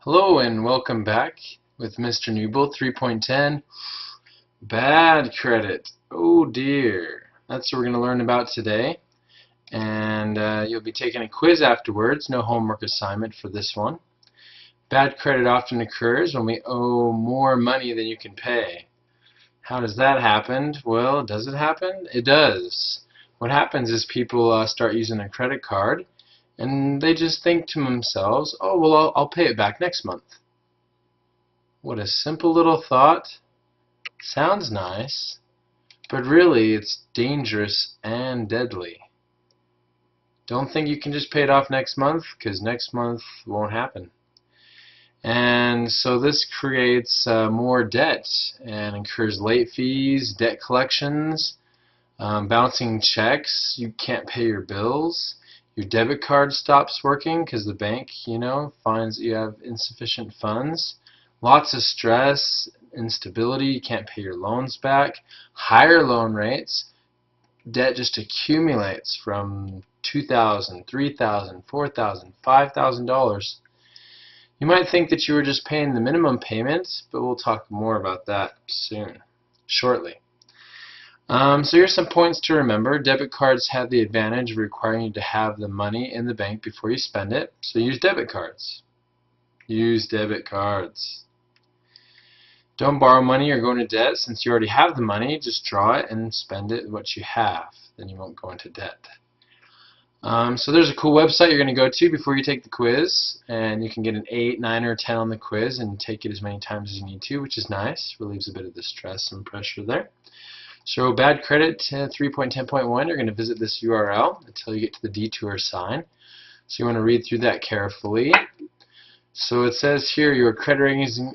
Hello and welcome back with Mr. Newble 3.10. Bad credit. Oh dear. That's what we're going to learn about today. And you'll be taking a quiz afterwards. No homework assignment for this one. Bad credit often occurs when we owe more money than you can pay. How does that happen? Well, does it happen? It does. What happens is people start using a credit card and they just think to themselves, oh, well, I'll pay it back next month. What a simple little thought. Sounds nice, but really it's dangerous and deadly. Don't think you can just pay it off next month, because next month won't happen. And so this creates more debt and incurs late fees, debt collections, bouncing checks. You can't pay your bills. Your debit card stops working because the bank, finds that you have insufficient funds. Lots of stress, instability, you can't pay your loans back. Higher loan rates, debt just accumulates from $2,000, $3,000, $4,000, $5,000. You might think that you were just paying the minimum payment, but we'll talk more about that shortly. So here's some points to remember. Debit cards have the advantage of requiring you to have the money in the bank before you spend it, so use debit cards. Use debit cards. Don't borrow money or go into debt. Since you already have the money, just draw it and spend it what you have. Then you won't go into debt. So there's a cool website you're going to go to before you take the quiz, and you can get an 8, 9, or 10 on the quiz and take it as many times as you need to, which is nice. Relieves a bit of the stress and pressure there. So bad credit 3.10.1, you're going to visit this URL until you get to the detour sign. So you want to read through that carefully. So it says here your credit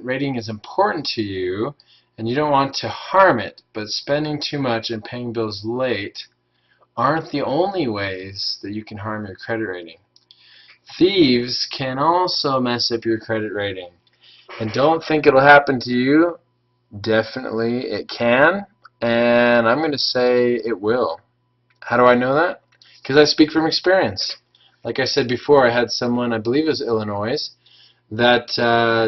rating is important to you and you don't want to harm it, but spending too much and paying bills late aren't the only ways that you can harm your credit rating. Thieves can also mess up your credit rating. And don't think it'll happen to you. Definitely it can. And I'm going to say it will. How do I know that? Because I speak from experience. Like I said before, I had someone, I believe it was Illinois, that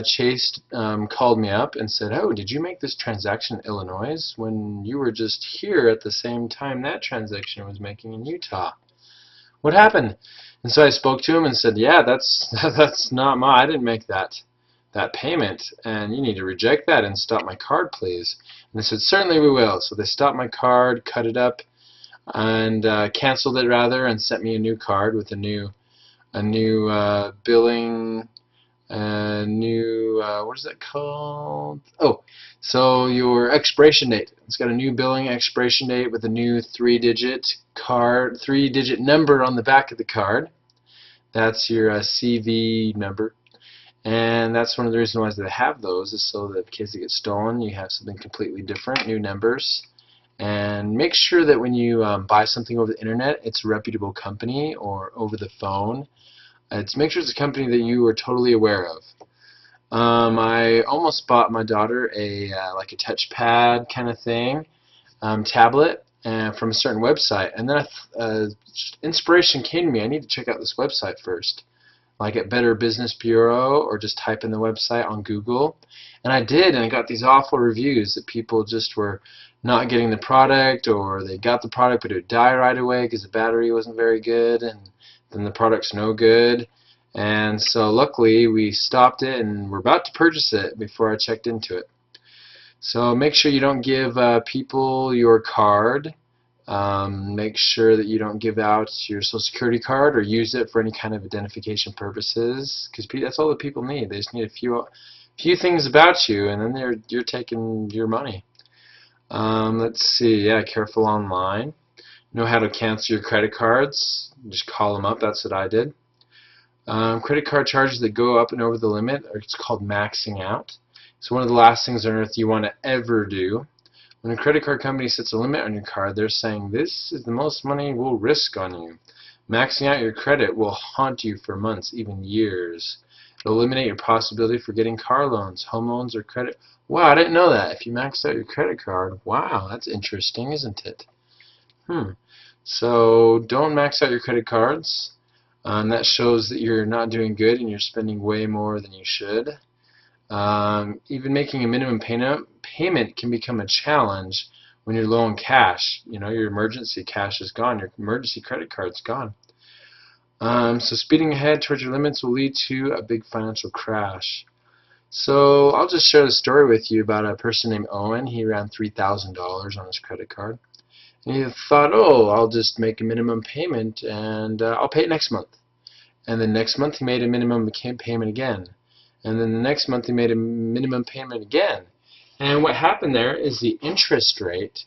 Chase called me up and said, oh, did you make this transaction in Illinois when you were just here at the same time that transaction was making in Utah? What happened? And so I spoke to him and said, yeah, that's not I didn't make that payment, and you need to reject that and stop my card, please. And they said, certainly we will. So they stopped my card, cut it up, and canceled it rather, and sent me a new card with a new billing, what is that called? Oh, so your expiration date. It's got a new billing expiration date with a new 3-digit number on the back of the card. That's your CV number. And that's one of the reasons why they have those, is so that in case they get stolen, you have something completely different, new numbers. And make sure that when you buy something over the internet, it's a reputable company, or over the phone. Make sure it's a company that you are totally aware of. I almost bought my daughter like a touchpad kind of thing, tablet, from a certain website, and then inspiration came to me. I need to check out this website first, like at Better Business Bureau, or just type in the website on Google. And I did, and I got these awful reviews that people just were not getting the product, or they got the product but it would die right away because the battery wasn't very good, and then the product's no good. And so luckily we stopped it and we're about to purchase it before I checked into it. So make sure you don't give people your card. Make sure that you don't give out your Social Security card or use it for any kind of identification purposes, because that's all that people need. They just need a few things about you, and then you're taking your money. Let's see. Yeah, careful online. Know how to cancel your credit cards. Just call them up. That's what I did. Credit card charges that go up and over the limit it's called maxing out. So one of the last things on earth you want to ever do. When a credit card company sets a limit on your card, they're saying this is the most money we'll risk on you. Maxing out your credit will haunt you for months, even years. It'll eliminate your possibility for getting car loans, home loans, or credit. Wow, I didn't know that. If you max out your credit card, wow, that's interesting, isn't it? So don't max out your credit cards. That shows that you're not doing good and you're spending way more than you should. Even making a minimum payment can become a challenge when you're low on cash. You know, your emergency cash is gone, your emergency credit card's gone. So speeding ahead towards your limits will lead to a big financial crash. So I'll just share the story with you about a person named Owen. He ran $3,000 on his credit card. And he thought, oh, I'll just make a minimum payment and I'll pay it next month. And then next month he made a minimum payment again. And then the next month he made a minimum payment again. And what happened there is the interest rate,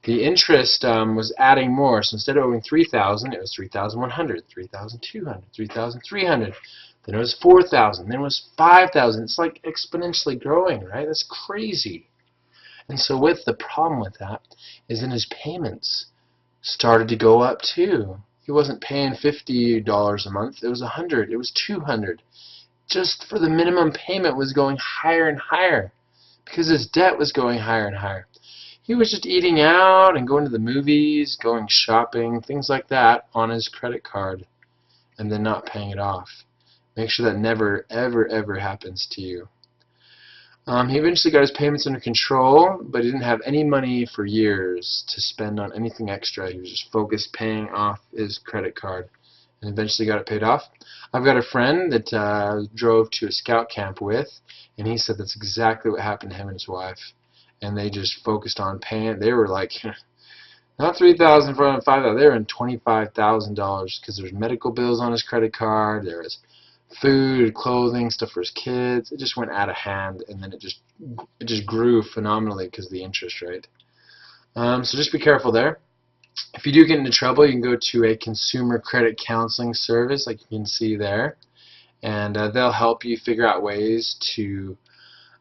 the interest was adding more. So instead of owing $3,000, it was $3,100, $3,200, $3,300. Then it was $4,000. Then it was $5,000. It's like exponentially growing, right? That's crazy. And so the problem with that is then his payments started to go up too. He wasn't paying $50 a month. It was $100. It was $200. Just for the minimum payment was going higher and higher because his debt was going higher and higher. He was just eating out and going to the movies, going shopping, things like that on his credit card and then not paying it off. Make sure that never, ever, ever happens to you. He eventually got his payments under control, but he didn't have any money for years to spend on anything extra. He was just focused paying off his credit card and eventually got it paid off. I've got a friend that drove to a scout camp with, and he said that's exactly what happened to him and his wife. And they just focused on paying. They were like, not $3,000, $4,000, $5,000. They were in $25,000 because there's medical bills on his credit card. There was food, clothing, stuff for his kids. It just went out of hand, and then it just grew phenomenally because of the interest rate. So just be careful there. If you do get into trouble, you can go to a consumer credit counseling service, like you can see there, and they'll help you figure out ways to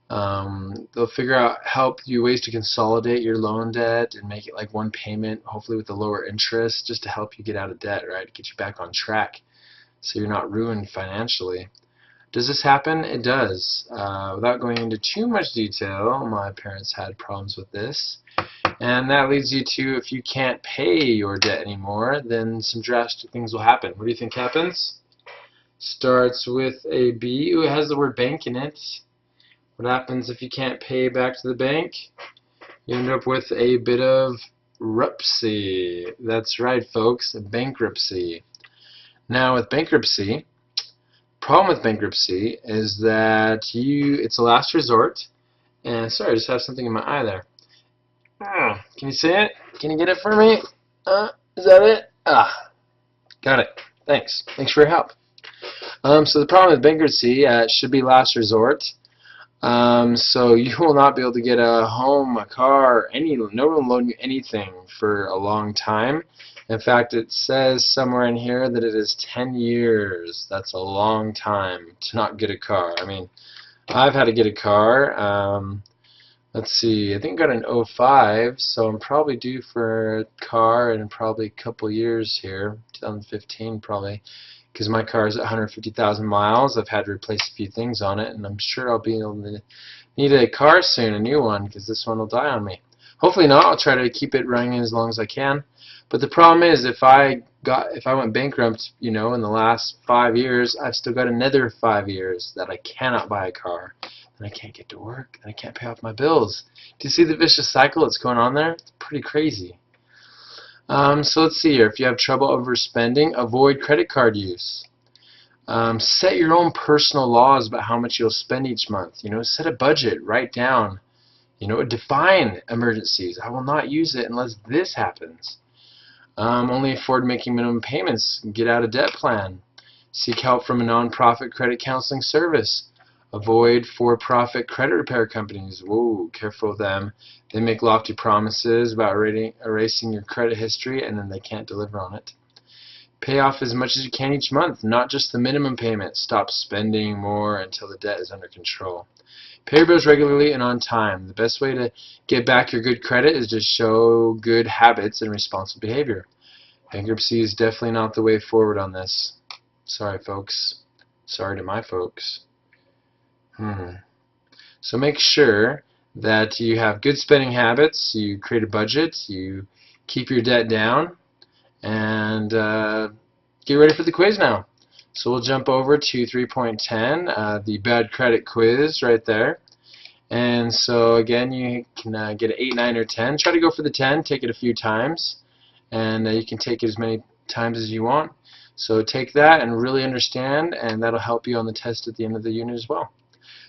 help you ways to consolidate your loan debt and make it like one payment, hopefully with a lower interest, just to help you get out of debt, right? Get you back on track so you're not ruined financially. Does this happen? It does. Without going into too much detail, my parents had problems with this. And that leads you to, if you can't pay your debt anymore, then some drastic things will happen. What do you think happens? Starts with a B. Ooh, it has the word bank in it. What happens if you can't pay back to the bank? You end up with a bit of rupsy. That's right, folks, bankruptcy. Now, with bankruptcy, problem with bankruptcy is that it's a last resort. And sorry, I just have something in my eye there. Can you see it? Can you get it for me? Is that it? Got it. Thanks. Thanks for your help. So the problem with bankruptcy, it should be last resort. So you will not be able to get a home, a car, no one will loan you anything for a long time. In fact, it says somewhere in here that it is 10 years. That's a long time to not get a car. I mean, I've had to get a car. Let's see, I think I got an '05, so I'm probably due for a car in probably a couple years here, 2015 probably, because my car is at 150,000 miles. I've had to replace a few things on it, and I'm sure I'll be able to need a car soon, a new one, because this one will die on me. Hopefully not. I'll try to keep it running as long as I can. But the problem is, if I went bankrupt, you know, in the last 5 years, I've still got another 5 years that I cannot buy a car. And I can't get to work, and I can't pay off my bills. Do you see the vicious cycle that's going on there? It's pretty crazy. So let's see here. If you have trouble overspending, avoid credit card use. Set your own personal laws about how much you'll spend each month. You know, set a budget. Write down. You know, define emergencies. I will not use it unless this happens. Only afford making minimum payments. Get out of debt plan. Seek help from a non-profit credit counseling service. Avoid for-profit credit repair companies. Whoa, careful with them. They make lofty promises about erasing your credit history, and then they can't deliver on it. Pay off as much as you can each month, not just the minimum payment. Stop spending more until the debt is under control. Pay your bills regularly and on time. The best way to get back your good credit is to show good habits and responsible behavior. Bankruptcy is definitely not the way forward on this. Sorry, folks. Sorry to my folks. So make sure that you have good spending habits, you create a budget, you keep your debt down, and get ready for the quiz now. So we'll jump over to 3.10, the bad credit quiz right there. And so again, you can get an 8, 9, or 10. Try to go for the 10. Take it a few times, and you can take it as many times as you want. So take that and really understand, and that'll help you on the test at the end of the unit as well.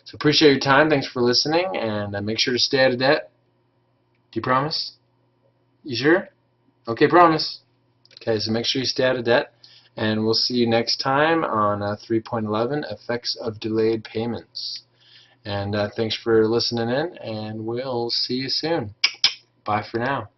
So appreciate your time. Thanks for listening, and make sure to stay out of debt. Do you promise? You sure? Okay, promise. Okay, so make sure you stay out of debt, and we'll see you next time on 3.11, Effects of Delayed Payments. And thanks for listening in, and we'll see you soon. Bye for now.